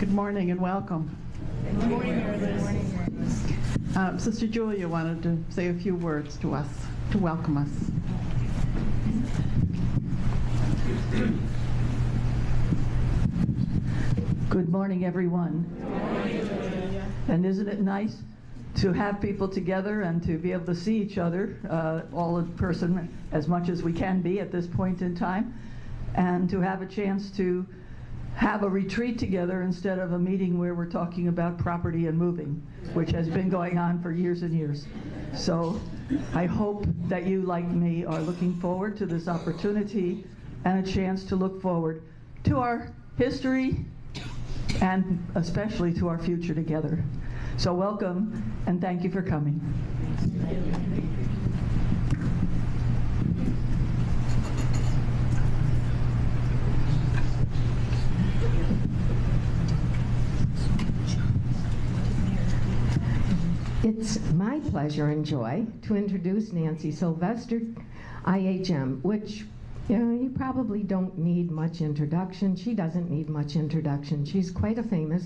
Good morning and welcome. Good morning, Marilyn. Sister Julia wanted to say a few words to us, to welcome us. Good morning, everyone. And isn't it nice to have people together and to be able to see each other all in person as much as we can be at this point in time, and to have a chance to have a retreat together instead of a meeting where we're talking about property and moving, which has been going on for years and years. So I hope that you, like me, are looking forward to this opportunity and a chance to look forward to our history and especially to our future together. So welcome and thank you for coming. It's my pleasure and joy to introduce Nancy Sylvester, IHM, which you probably don't need much introduction. She doesn't need much introduction. She's quite a famous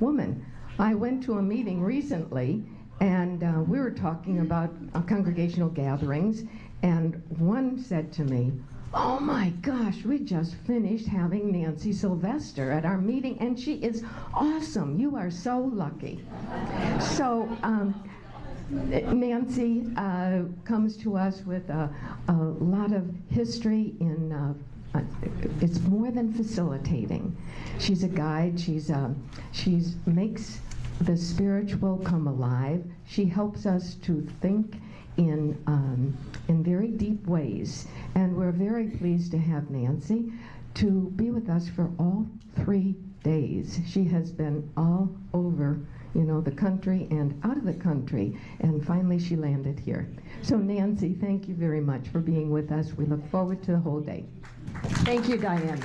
woman. I went to a meeting recently, and we were talking about congregational gatherings, and one said to me, "Oh my gosh, we just finished having Nancy Sylvester at our meeting, and she is awesome. You are so lucky." So Nancy comes to us with a lot of history in, it's more than facilitating. She's a guide, she's makes the spiritual come alive. She helps us to think in very deep ways. And we're very pleased to have Nancy to be with us for all 3 days. She has been all over, the country and out of the country, and finally she landed here. So Nancy, thank you very much for being with us. We look forward to the whole day. Thank you, Diane.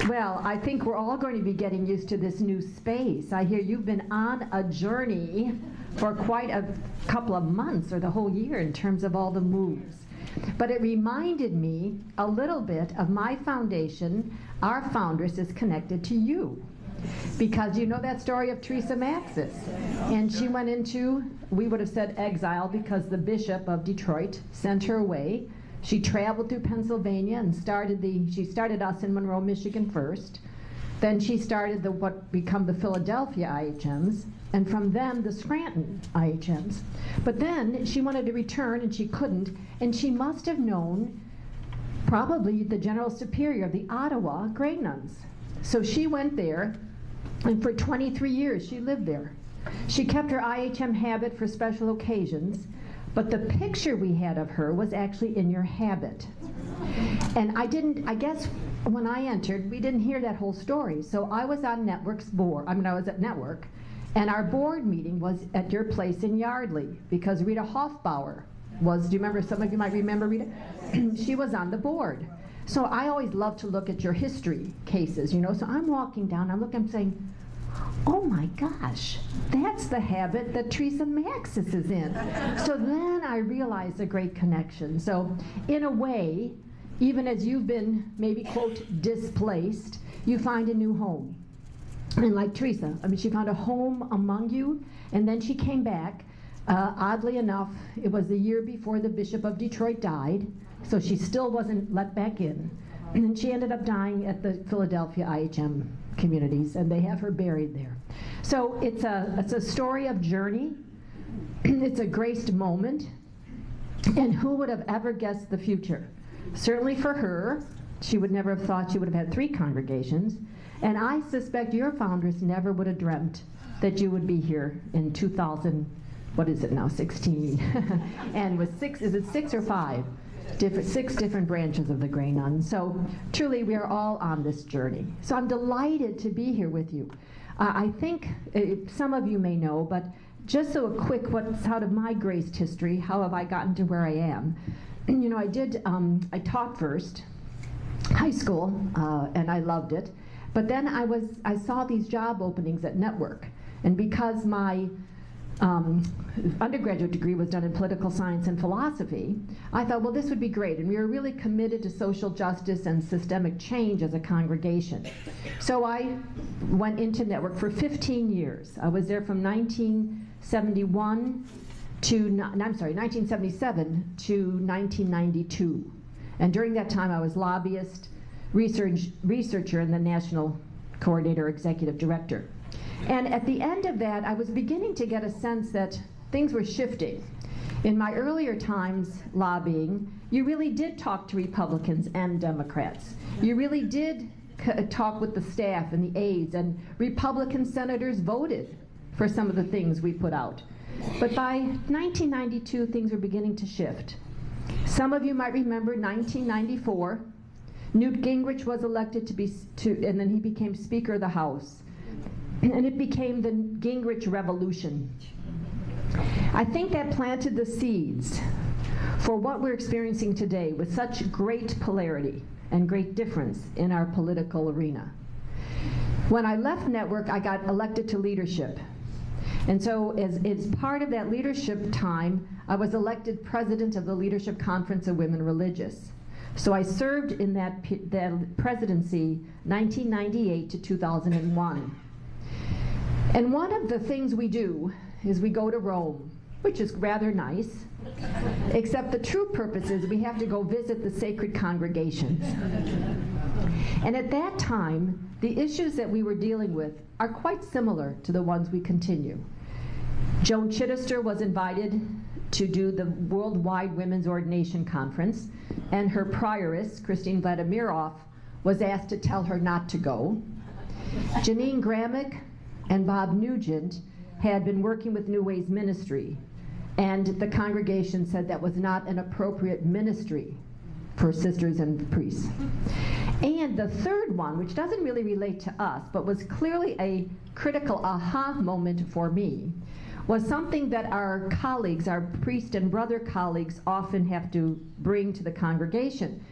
Well, I think we're all going to be getting used to this new space. I hear you've been on a journey for quite a couple of months or the whole year in terms of all the moves. But it reminded me a little bit of my foundation. Our foundress is connected to you. Because you know that story of Teresa Maxis. And she went into, we would have said exile, because the Bishop of Detroit sent her away. She traveled through Pennsylvania and she started us in Monroe, Michigan first. Then she started what become the Philadelphia IHMs, and from them the Scranton IHMs. But then she wanted to return and she couldn't, and she must have known probably the General Superior of the Ottawa Grey Nuns. So she went there, and for 23 years she lived there. She kept her IHM habit for special occasions, but the picture we had of her was actually in your habit. And I guess when I entered, we didn't hear that whole story. So I was on Network's board, I was at Network, and our board meeting was at your place in Yardley, because Rita Hofbauer was, do you remember, some of you might remember Rita? She was on the board. So I always love to look at your history cases, so I'm walking down, I'm saying, oh my gosh, that's the habit that Teresa Maxis is in. So then I realized a great connection. So in a way, even as you've been maybe, quote, displaced, you find a new home. And like Teresa, she found a home among you, and then she came back. Oddly enough, it was the year before the Bishop of Detroit died, so she still wasn't let back in. And then she ended up dying at the Philadelphia IHM communities, and they have her buried there. So it's a story of journey. It's a graced moment. And who would have ever guessed the future? Certainly for her, she would never have thought she would have had 3 congregations. And I suspect your foundress never would have dreamt that you would be here in 2000, what is it now, 16? And with 6 or 5? 6 different branches of the Grey Nuns. So truly we are all on this journey. So I'm delighted to be here with you. I think some of you may know, but just so a quick what's out of my graced history, how have I gotten to where I am? I taught first, high school, and I loved it. But then I saw these job openings at Network. And because my undergraduate degree was done in political science and philosophy, I thought, well, this would be great. And we were really committed to social justice and systemic change as a congregation. So I went into Network for 15 years. I was there from 1971 to, 1977 to 1992. And during that time, I was lobbyist, researcher, and the national coordinator, executive director. And at the end of that, I was beginning to get a sense that things were shifting. In my earlier times lobbying, you really did talk to Republicans and Democrats. You really did talk with the staff and the aides, and Republican senators voted for some of the things we put out. But by 1992, things were beginning to shift. Some of you might remember 1994. Newt Gingrich was elected and then he became Speaker of the House. And it became the Gingrich Revolution. I think that planted the seeds for what we're experiencing today with such great polarity and great difference in our political arena. When I left Network, I got elected to leadership. And so as part of that leadership time, I was elected president of the Leadership Conference of Women Religious. So I served in that presidency 1998 to 2001. And one of the things we do is we go to Rome, which is rather nice, except the true purpose is we have to go visit the sacred congregations. And at that time, the issues that we were dealing with are quite similar to the ones we continue. Joan Chittister was invited to do the Worldwide Women's Ordination Conference, and her prioress, Christine Vladimiroff, was asked to tell her not to go. Janine Gramick and Bob Nugent had been working with New Ways Ministry, and the congregation said that was not an appropriate ministry for sisters and priests. And the third one, which doesn't really relate to us, but was clearly a critical aha moment for me, was something that our colleagues, our priest and brother colleagues, often have to bring to the congregation.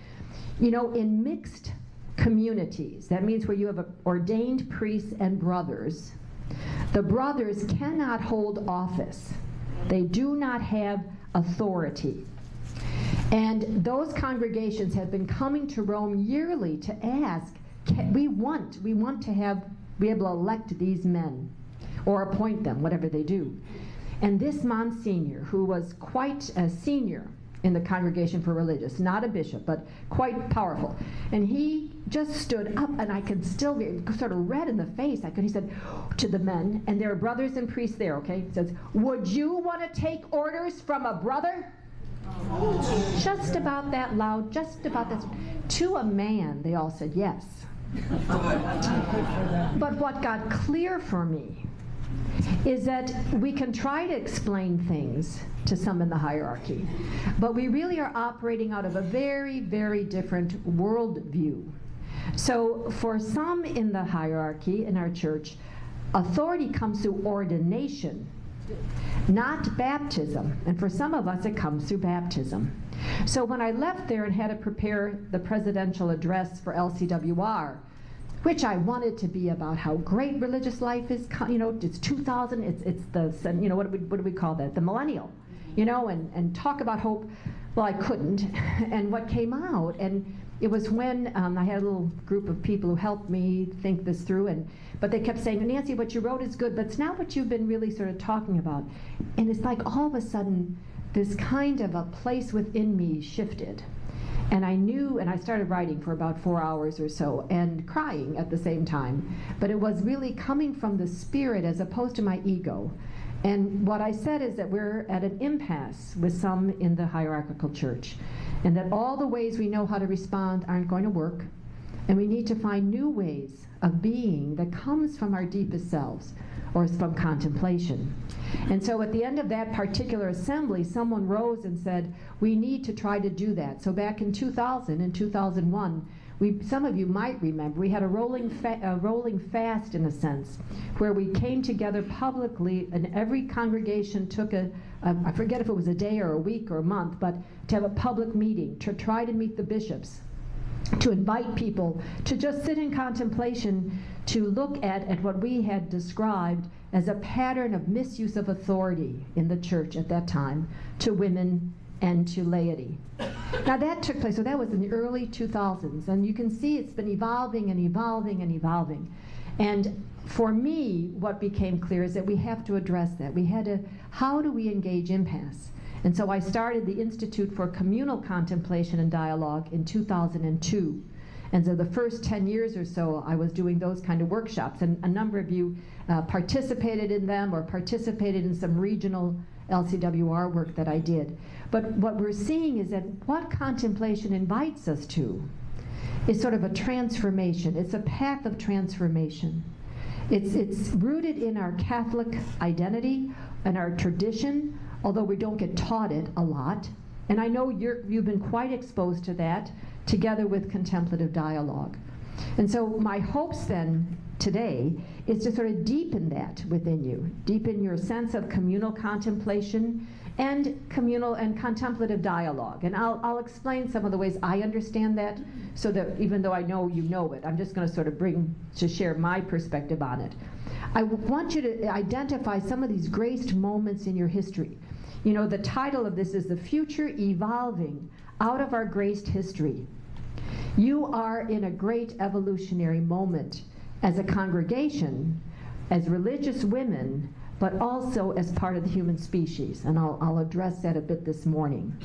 You know, in mixed communities, that means where you have ordained priests and brothers, the brothers cannot hold office. They do not have authority. And those congregations have been coming to Rome yearly to ask, we want to be able to elect these men or appoint them, whatever they do. And this Monsignor, who was quite a senior in the Congregation for Religious, not a bishop, but quite powerful, and he just stood up, and I could still be sort of red in the face. He said to the men, and there are brothers and priests there, okay? He says, would you want to take orders from a brother? Just about that loud, just about that. To a man, they all said yes. But what got clear for me is that we can try to explain things to some in the hierarchy, but we really are operating out of a very, very different worldview. So for some in the hierarchy in our church, authority comes through ordination, not baptism. And for some of us, it comes through baptism. So when I left there and had to prepare the presidential address for LCWR, which I wanted to be about how great religious life is, you know, it's 2000, it's the, you know, what do we call that? The millennial, you know, and talk about hope. Well, I couldn't. And what came out, and it was when I had a little group of people who helped me think this through, but they kept saying, Nancy, what you wrote is good, but it's not what you've been really sort of talking about. And it's like all of a sudden, this kind of a place within me shifted. And I knew, and I started writing for about 4 hours or so, and crying at the same time. But it was really coming from the spirit as opposed to my ego. And what I said is that we're at an impasse with some in the hierarchical church, and that all the ways we know how to respond aren't going to work, and we need to find new ways of being that comes from our deepest selves, or from contemplation. And so at the end of that particular assembly, someone rose and said, we need to try to do that. So back in 2000 and 2001, some of you might remember, we had a rolling fast, in a sense, where we came together publicly, and every congregation took I forget if it was a day or a week or a month, but to have a public meeting, to try to meet the bishops, to invite people to just sit in contemplation, to look at what we had described as a pattern of misuse of authority in the church at that time to women and to laity. Now that took place, so that was in the early 2000s, and you can see it's been evolving and evolving and evolving. And for me, what became clear is that we have to address that. We had to, how do we engage impasse? And so I started the Institute for Communal Contemplation and Dialogue in 2002. And so the first 10 years or so, I was doing those kind of workshops, and a number of you participated in them or participated in some regional LCWR work that I did. But what we're seeing is that what contemplation invites us to is sort of a transformation. It's a path of transformation. It's rooted in our Catholic identity and our tradition, although we don't get taught it a lot. And I know you've been quite exposed to that, together with contemplative dialogue. And so my hopes then today is to sort of deepen that within you, deepen your sense of communal contemplation and communal and contemplative dialogue. And I'll explain some of the ways I understand that, so that even though I know you know it, I'm just going to sort of share my perspective on it. I want you to identify some of these graced moments in your history. You know, the title of this is The Future Evolving Out of Our Graced History. You are in a great evolutionary moment as a congregation, as religious women, but also as part of the human species. And I'll address that a bit this morning.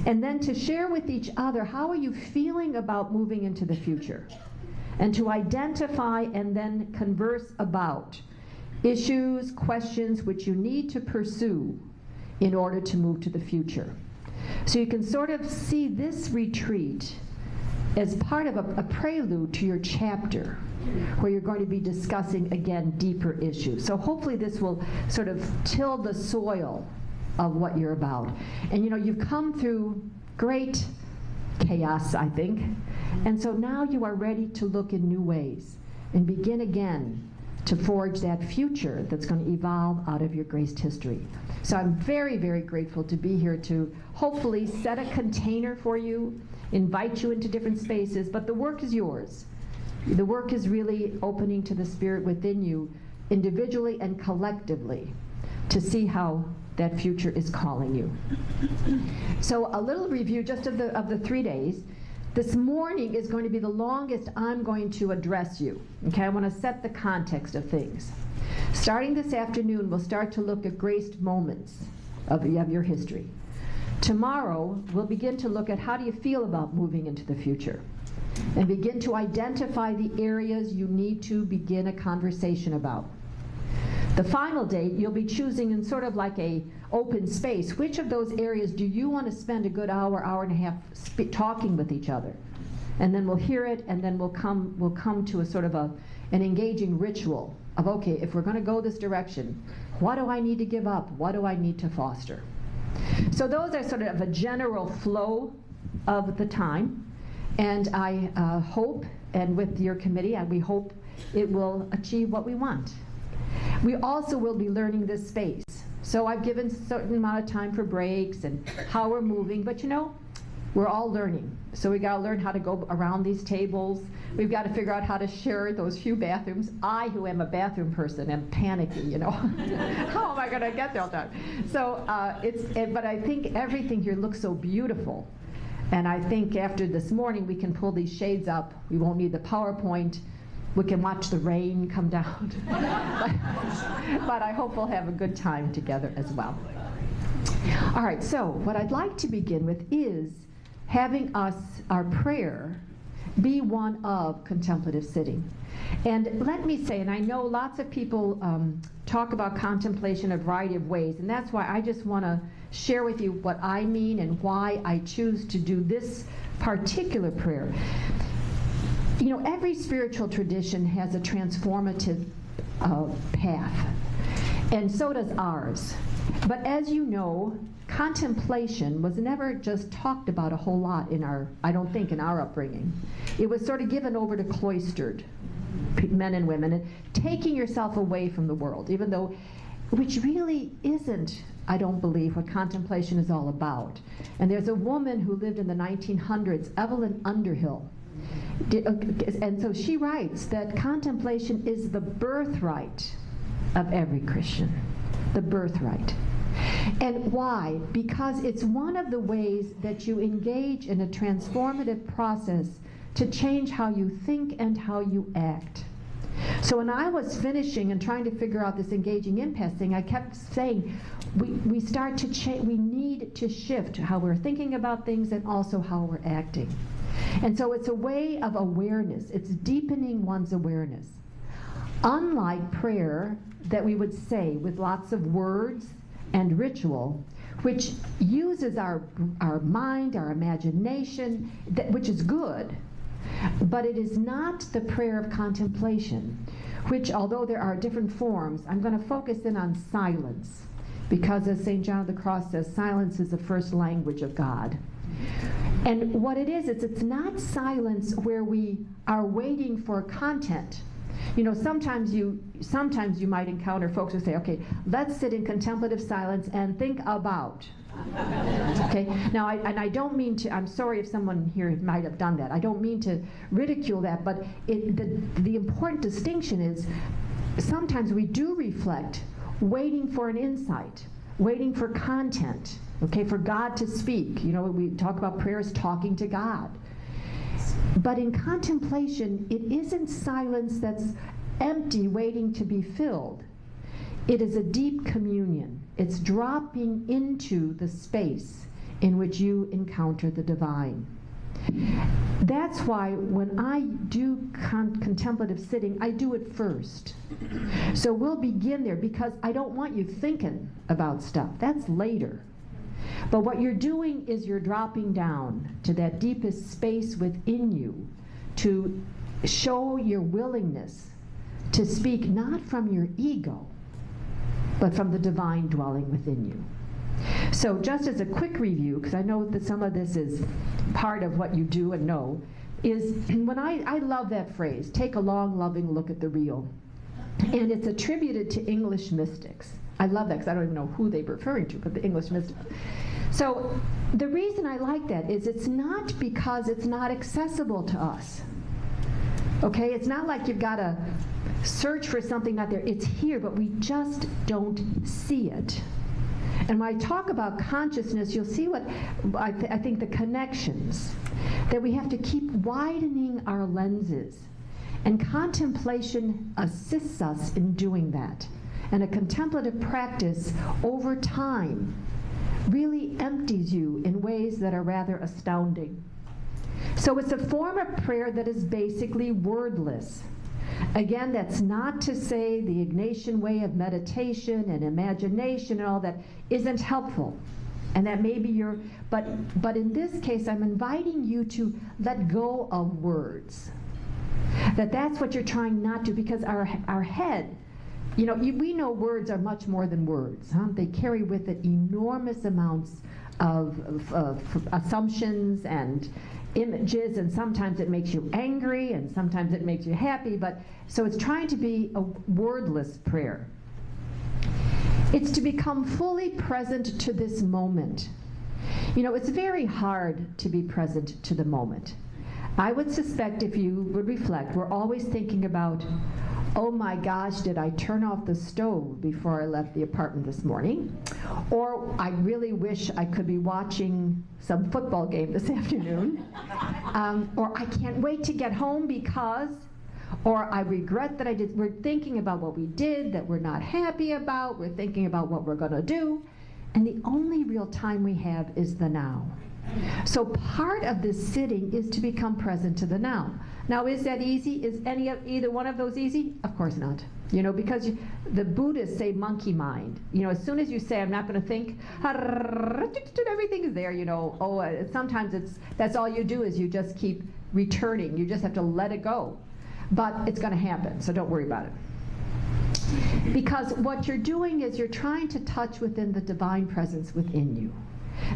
And then to share with each other, how are you feeling about moving into the future? And to identify and then converse about issues, questions which you need to pursue in order to move to the future. So you can sort of see this retreat as part of a prelude to your chapter, where you're going to be discussing, again, deeper issues. So hopefully this will sort of till the soil of what you're about. And you know, you've come through great chaos, I think, and so now you are ready to look in new ways and begin again to forge that future that's going to evolve out of your graced history. So I'm very, very grateful to be here to hopefully set a container for you, invite you into different spaces, but the work is yours. The work is really opening to the Spirit within you, individually and collectively, to see how that future is calling you. So a little review just of the 3 days. This morning is going to be the longest I'm going to address you. Okay, I want to set the context of things. Starting this afternoon, we'll start to look at graced moments of your history. Tomorrow, we'll begin to look at how do you feel about moving into the future, and begin to identify the areas you need to begin a conversation about. The final day, you'll be choosing in sort of like a open space, which of those areas do you want to spend a good hour, hour and a half talking with each other? And then we'll hear it, and then we'll come to a sort of an engaging ritual of, okay, if we're going to go this direction, what do I need to give up? What do I need to foster? So those are sort of a general flow of the time, and I hope, and with your committee, we hope it will achieve what we want. We also will be learning this space. So I've given a certain amount of time for breaks and how we're moving, but you know, we're all learning. So we got to learn how to go around these tables. We've got to figure out how to share those few bathrooms. I, who am a bathroom person, am panicky, you know. How am I going to get there all the time? So but I think everything here looks so beautiful. And I think after this morning, we can pull these shades up. We won't need the PowerPoint. We can watch the rain come down. but I hope we'll have a good time together as well. All right, so what I'd like to begin with is having our prayer, be one of contemplative sitting. And let me say, and I know lots of people talk about contemplation a variety of ways, and that's why I just want to share with you what I mean and why I choose to do this particular prayer. You know, every spiritual tradition has a transformative path, and so does ours. But as you know, contemplation was never just talked about a whole lot in I don't think, in our upbringing. It was sort of given over to cloistered men and women, and taking yourself away from the world, even though, which really isn't, I don't believe, what contemplation is all about. And there's a woman who lived in the 1900s, Evelyn Underhill, and so she writes that contemplation is the birthright of every Christian, the birthright. And why? Because it's one of the ways that you engage in a transformative process to change how you think and how you act. So when I was finishing and trying to figure out this engaging empath thing, I kept saying, we start to change, we need to shift how we're thinking about things and also how we're acting. And so it's a way of awareness. It's deepening one's awareness. Unlike prayer that we would say with lots of words and ritual, which uses our mind, our imagination, which is good, but it is not the prayer of contemplation, which, although there are different forms, I'm going to focus in on silence, because as St. John of the Cross says, silence is the first language of God. And what it is, it's not silence where we are waiting for content. You know, sometimes you might encounter folks who say, okay, let's sit in contemplative silence and think about. Okay, now I don't mean to, I'm sorry if someone here might have done that. I don't mean to ridicule that, but the important distinction is sometimes we do reflect waiting for an insight, waiting for content, okay, for God to speak. You know, we talk about prayer as talking to God. But in contemplation, it isn't silence that's empty, waiting to be filled. It is a deep communion. It's dropping into the space in which you encounter the divine. That's why when I do contemplative sitting, I do it first. So we'll begin there because I don't want you thinking about stuff. That's later. But what you're doing is you're dropping down to that deepest space within you to show your willingness to speak not from your ego, but from the divine dwelling within you. So just as a quick review, because I know that some of this is part of what you do and know, is when I love that phrase, take a long, loving look at the real. And it's attributed to English mystics. I love that because I don't even know who they're referring to, but the English mystics. So the reason I like that is it's not because it's not accessible to us. Okay, it's not like you've got to search for something not there. It's here, but we just don't see it. And when I talk about consciousness, you'll see what I think the connections, that we have to keep widening our lenses. And contemplation assists us in doing that. And a contemplative practice over time really empties you in ways that are rather astounding. So it's a form of prayer that is basically wordless. Again, that's not to say the Ignatian way of meditation and imagination and all that isn't helpful. And that may be your, but in this case, I'm inviting you to let go of words. That's what you're trying not to, because our head, you know, we know words are much more than words. Huh? They carry with it enormous amounts of assumptions and images, and sometimes it makes you angry, and sometimes it makes you happy. But so it's trying to be a wordless prayer. It's to become fully present to this moment. You know, it's very hard to be present to the moment. I would suspect if you would reflect, we're always thinking about, oh my gosh, did I turn off the stove before I left the apartment this morning? Or I really wish I could be watching some football game this afternoon. Or I can't wait to get home because, or I regret that I did. We're thinking about what we did that we're not happy about. We're thinking about what we're going to do. And the only real time we have is the now. So part of this sitting is to become present to the now. Now, is that easy? Is either one of those easy? Of course not. You know, because the Buddhists say monkey mind. You know, as soon as you say, I'm not going to think, everything is there, you know. Sometimes that's all you do is you just keep returning. You just have to let it go. But it's going to happen, so don't worry about it. Because what you're doing is you're trying to touch within the divine presence within you.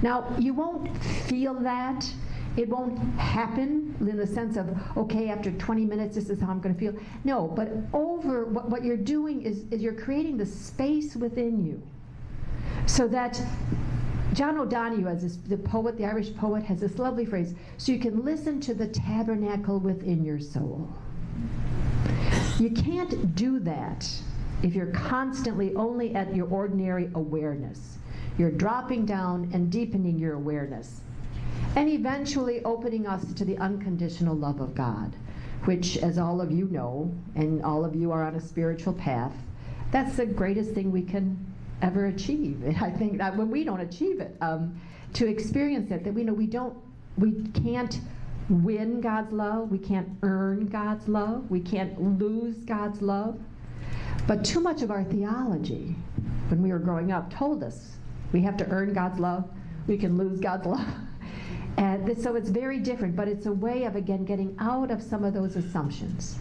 Now, you won't feel that. It won't happen in the sense of, okay, after 20 minutes, this is how I'm going to feel. No, but what you're doing is you're creating the space within you. So that John O'Donohue, as the poet, the Irish poet, has this lovely phrase, so you can listen to the tabernacle within your soul. You can't do that if you're constantly only at your ordinary awareness. You're dropping down and deepening your awareness, and eventually opening us to the unconditional love of God, which, as all of you know, and all of you are on a spiritual path, that's the greatest thing we can ever achieve. And I think that when we don't achieve it, to experience it, that we know we can't win God's love, we can't earn God's love, we can't lose God's love. But too much of our theology, when we were growing up, told us we have to earn God's love, we can lose God's love. And so it's very different, but it's a way of, again, getting out of some of those assumptions.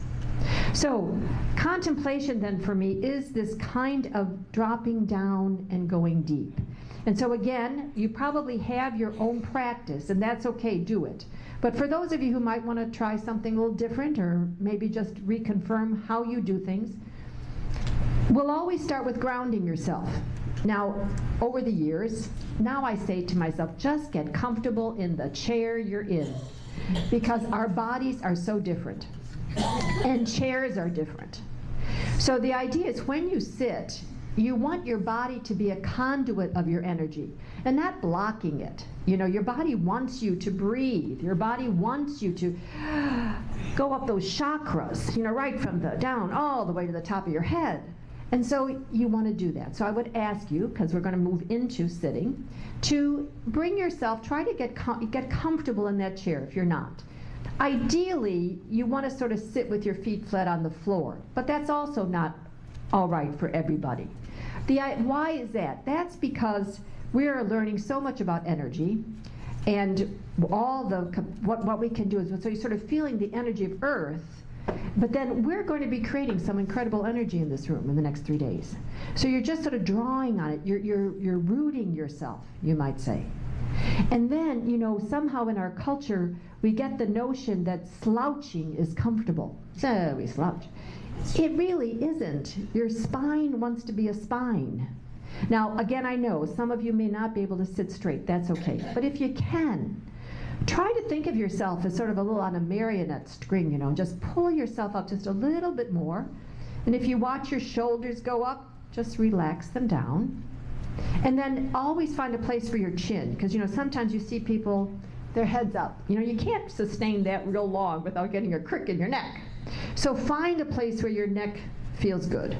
So contemplation then for me is this kind of dropping down and going deep. And so again, you probably have your own practice, and that's okay, do it. But for those of you who might want to try something a little different, or maybe just reconfirm how you do things, we'll always start with grounding yourself. Now, over the years, now I say to myself, just get comfortable in the chair you're in, because our bodies are so different, and chairs are different. So the idea is when you sit, you want your body to be a conduit of your energy, and not blocking it. You know, your body wants you to breathe. Your body wants you to go up those chakras, you know, right from the down all the way to the top of your head. And so you want to do that. So I would ask you, because we're going to move into sitting, to bring yourself, try to get comfortable in that chair if you're not. Ideally, you want to sort of sit with your feet flat on the floor, but that's also not all right for everybody. Why is that? That's because we are learning so much about energy, and all the what we can do is, so you're sort of feeling the energy of Earth. But then we're going to be creating some incredible energy in this room in the next 3 days. So you're just sort of drawing on it. You're rooting yourself, you might say. And then, you know, somehow in our culture, we get the notion that slouching is comfortable. So we slouch. It really isn't. Your spine wants to be a spine. Now, again, I know some of you may not be able to sit straight. That's okay. But if you can, try to think of yourself as sort of a little on a marionette string, you know, just pull yourself up just a little bit more. And if you watch your shoulders go up, just relax them down. And then always find a place for your chin, because, you know, sometimes you see people, their heads up. You know, you can't sustain that real long without getting a crick in your neck. So find a place where your neck feels good.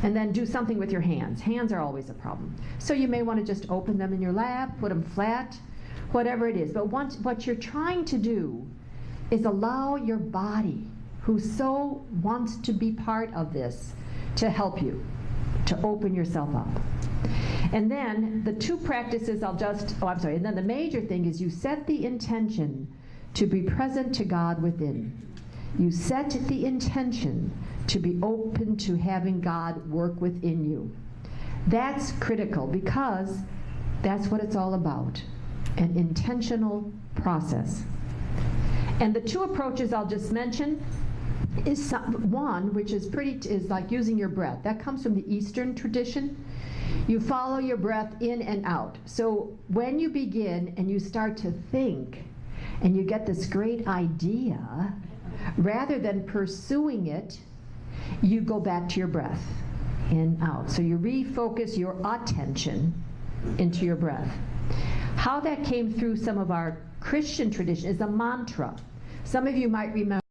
And then do something with your hands. Hands are always a problem. So you may want to just open them in your lap, put them flat, whatever it is. But what you're trying to do is allow your body, who so wants to be part of this, to help you, to open yourself up. And then the two practices and then the major thing is you set the intention to be present to God within. You set the intention to be open to having God work within you. That's critical, because that's what it's all about. An intentional process. And the two approaches I'll just mention is one, which is like using your breath. That comes from the Eastern tradition. You follow your breath in and out. So when you begin and you start to think and you get this great idea, rather than pursuing it, you go back to your breath, in, out. So you refocus your attention into your breath. How that came through some of our Christian tradition is a mantra. Some of you might remember